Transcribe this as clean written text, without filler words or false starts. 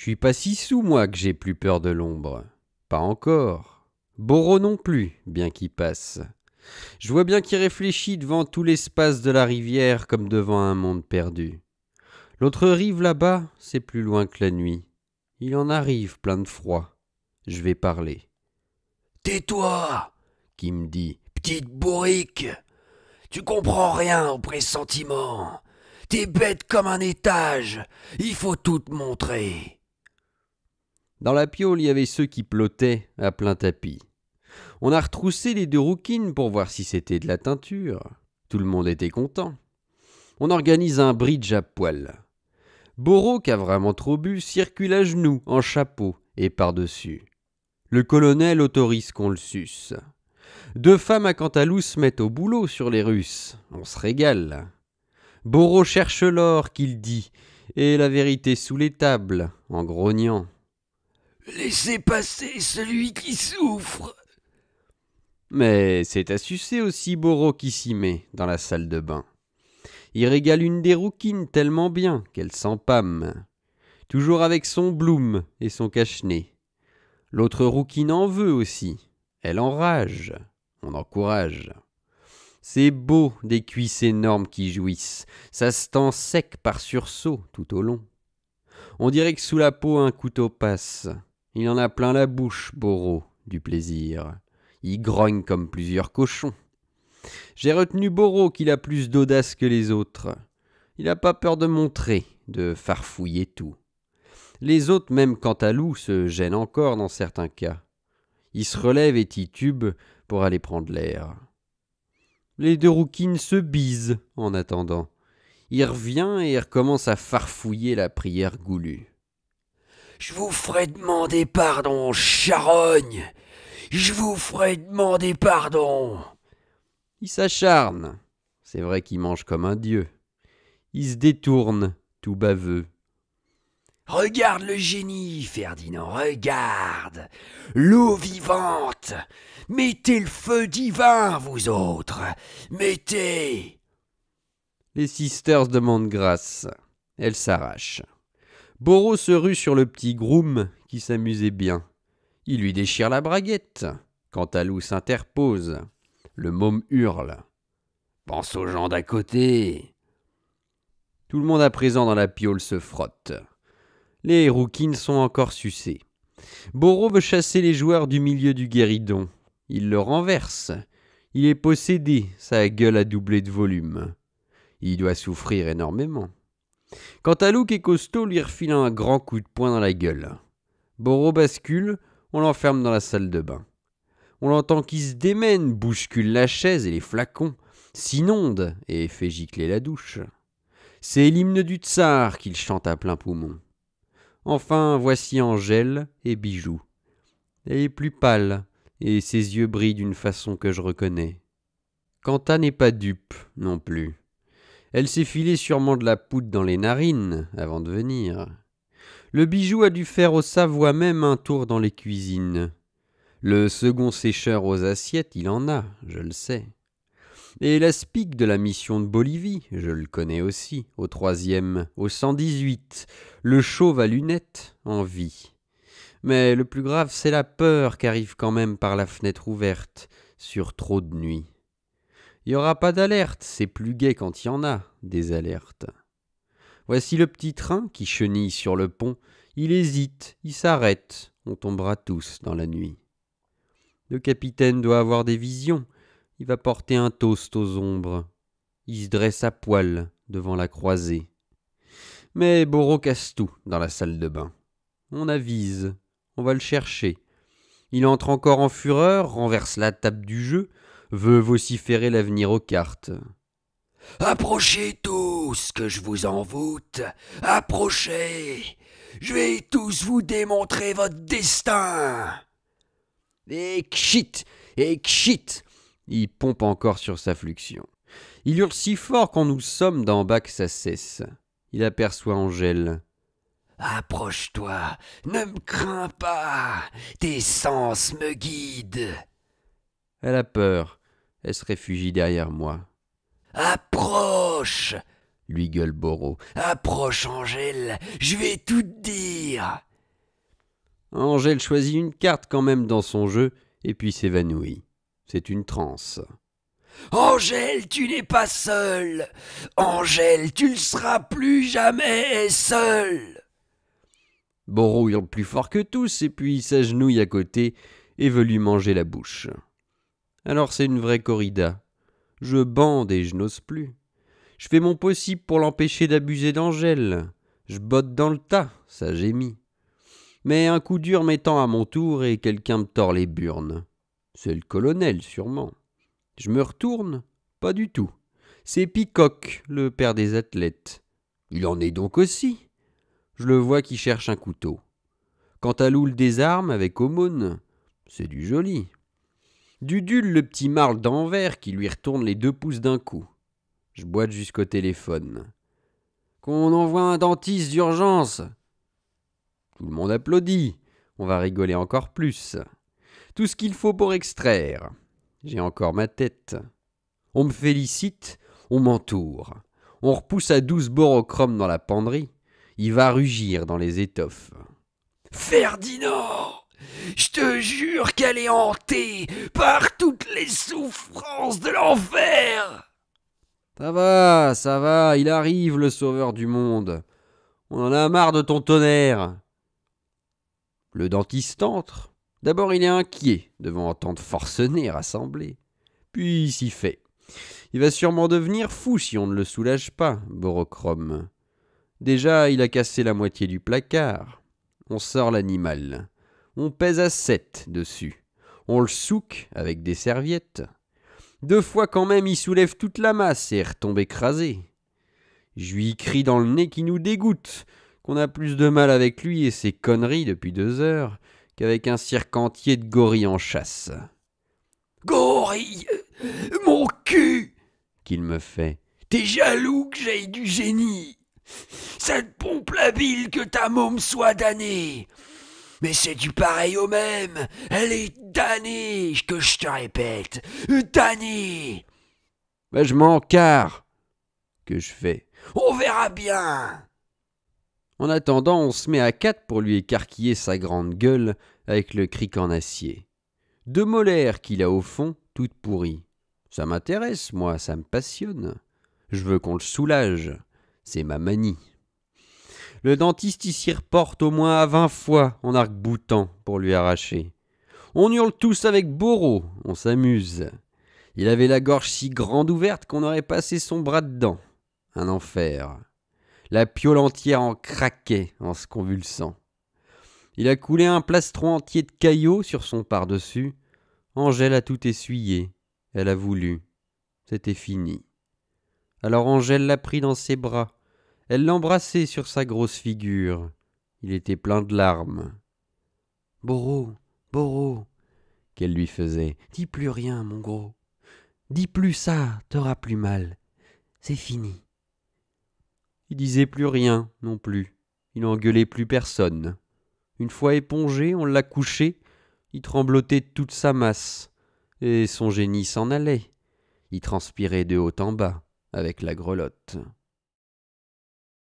Je suis pas si soûl, moi, que j'ai plus peur de l'ombre. Pas encore. Boro non plus, bien qu'il passe. Je vois bien qu'il réfléchit devant tout l'espace de la rivière comme devant un monde perdu. L'autre rive là-bas, c'est plus loin que la nuit. Il en arrive plein de froid. Je vais parler. Tais-toi, qui me dit, petite bourrique. Tu comprends rien au pressentiment. T'es bête comme un étage. Il faut tout te montrer. Dans la piaule, il y avait ceux qui plottaient à plein tapis. On a retroussé les deux rouquines pour voir si c'était de la teinture. Tout le monde était content. On organise un bridge à poil. Boro, qui a vraiment trop bu, circule à genoux, en chapeau et par-dessus. Le colonel autorise qu'on le suce. Deux femmes à Cantalou se mettent au boulot sur les Russes. On se régale. Boro cherche l'or qu'il dit, et la vérité sous les tables, en grognant. Laissez passer celui qui souffre. Mais c'est à sucer aussi Boro qui s'y met dans la salle de bain. Il régale une des rouquines tellement bien qu'elle s'empâme. Toujours avec son bloum et son cache-nez. L'autre rouquine en veut aussi. Elle enrage. On encourage. C'est beau des cuisses énormes qui jouissent. Ça se tend sec par sursaut tout au long. On dirait que sous la peau un couteau passe. Il en a plein la bouche, Boro, du plaisir. Il grogne comme plusieurs cochons. J'ai retenu Boro qu'il a plus d'audace que les autres. Il n'a pas peur de montrer, de farfouiller tout. Les autres, même Cantalou, se gênent encore dans certains cas. Ils se relèvent et titubent pour aller prendre l'air. Les deux rouquines se bisent en attendant. Il revient et recommence à farfouiller la prière goulue. Je vous ferai demander pardon, charogne. Je vous ferai demander pardon. Il s'acharne. C'est vrai qu'il mange comme un dieu. Il se détourne, tout baveux. Regarde le génie, Ferdinand, regarde. L'eau vivante. Mettez le feu divin, vous autres. Mettez. Les sisters demandent grâce. Elles s'arrachent. Boro se rue sur le petit groom qui s'amusait bien. Il lui déchire la braguette. Cantalou s'interpose. Le môme hurle. Pense aux gens d'à côté. Tout le monde à présent dans la piaule se frotte. Les rouquines sont encore sucées. Boro veut chasser les joueurs du milieu du guéridon. Il le renverse. Il est possédé, sa gueule a doublé de volume. Il doit souffrir énormément. Cantalou qui est costaud lui refile un grand coup de poing dans la gueule. Boro bascule, on l'enferme dans la salle de bain. On l'entend qui se démène, bouscule la chaise et les flacons, s'inonde et fait gicler la douche. C'est l'hymne du tsar qu'il chante à plein poumon. Enfin, voici Angèle et Bijou. Elle est plus pâle, et ses yeux brillent d'une façon que je reconnais. Quanta n'est pas dupe, non plus. Elle s'est filée sûrement de la poudre dans les narines avant de venir. Le Bijou a dû faire au Savoie même un tour dans les cuisines. Le second sécheur aux assiettes, il en a, je le sais. Et l'aspic de la mission de Bolivie, je le connais aussi, au 3e, au 118, le chauve à lunettes, en vie. Mais le plus grave, c'est la peur qu'arrive quand même par la fenêtre ouverte, sur trop de nuit. Il n'y aura pas d'alerte, c'est plus gai quand il y en a, des alertes. Voici le petit train qui chenille sur le pont, il hésite, il s'arrête, on tombera tous dans la nuit. Le capitaine doit avoir des visions, il va porter un toast aux ombres. Il se dresse à poil devant la croisée. Mais Boro casse tout dans la salle de bain. On avise, on va le chercher. Il entre encore en fureur, renverse la table du jeu, veut vociférer l'avenir aux cartes. Approchez tous, que je vous envoûte. Approchez. Je vais tous vous démontrer votre destin. Et kchit, et kchit. Il pompe encore sur sa fluxion. Il hurle si fort quand nous sommes d'en bas que ça cesse. Il aperçoit Angèle. Approche-toi, ne me crains pas, tes sens me guident. Elle a peur, elle se réfugie derrière moi. Approche, lui gueule Boro. approche Angèle, je vais tout te dire. Angèle choisit une carte quand même dans son jeu, et puis s'évanouit. C'est une transe. Angèle, tu n'es pas seule. Angèle, tu ne seras plus jamais seule. Boro hurle plus fort que tous, et puis s'agenouille à côté et veut lui manger la bouche. Alors c'est une vraie corrida. Je bande et je n'ose plus. Je fais mon possible pour l'empêcher d'abuser d'Angèle. Je botte dans le tas, ça gémit. Mais un coup dur m'étend à mon tour et quelqu'un me tord les burnes. C'est le colonel, sûrement. Je me retourne, pas du tout. C'est Picoque, le père des athlètes. Il en est donc aussi. Je le vois qui cherche un couteau. Quant à Loul des armes avec aumône, c'est du joli. Dudule, le petit marle d'Anvers qui lui retourne les 2 pouces d'un coup. Je boite jusqu'au téléphone. Qu'on envoie un dentiste d'urgence. Tout le monde applaudit. On va rigoler encore plus. Tout ce qu'il faut pour extraire. J'ai encore ma tête. On me félicite, on m'entoure. On repousse à 12 borochromes dans la penderie. Il va rugir dans les étoffes. Ferdinand, je te jure qu'elle est hantée par toutes les souffrances de l'enfer. Ça va, il arrive le sauveur du monde. On en a marre de ton tonnerre. Le dentiste entre. D'abord il est inquiet devant entendre forcener rassembler. Puis il s'y fait. Il va sûrement devenir fou si on ne le soulage pas, Borochrome. Déjà il a cassé la moitié du placard. On sort l'animal. On pèse à 7 dessus. On le souque avec des serviettes. 2 fois quand même il soulève toute la masse et retombe écrasé. Je lui crie dans le nez qui nous dégoûte, qu'on a plus de mal avec lui et ses conneries depuis 2 heures qu'avec un cirque entier de gorilles en chasse. Gorille, mon cul, Qu'il me fait. t'es jaloux que j'aille du génie. Ça te pompe la bile que ta môme soit damnée. Mais c'est du pareil au même. Elle est damnée, que je te répète. Damnée. Ben je m'en carre. Que je fais. On verra bien. En attendant, on se met à 4 pour lui écarquiller sa grande gueule avec le cric en acier. 2 molaires qu'il a au fond, toutes pourries. Ça m'intéresse, moi, ça me passionne. Je veux qu'on le soulage. C'est ma manie. Le dentiste y s'y reporte au moins à 20 fois en arc-boutant pour lui arracher. On hurle tous avec Boro, on s'amuse. Il avait la gorge si grande ouverte qu'on aurait passé son bras dedans. Un enfer. La piole entière en craquait en se convulsant. Il a coulé un plastron entier de caillots sur son par-dessus. Angèle a tout essuyé. Elle a voulu. C'était fini. Alors Angèle l'a pris dans ses bras. Elle l'embrassait sur sa grosse figure. Il était plein de larmes. « Boro, Boro !» qu'elle lui faisait. « Dis plus rien, mon gros. Dis plus ça, t'auras plus mal. C'est fini. » Il disait plus rien non plus. Il n'engueulait plus personne. Une fois épongé, on l'a couché. Il tremblotait de toute sa masse. Et son génie s'en allait. Il transpirait de haut en bas avec la grelotte.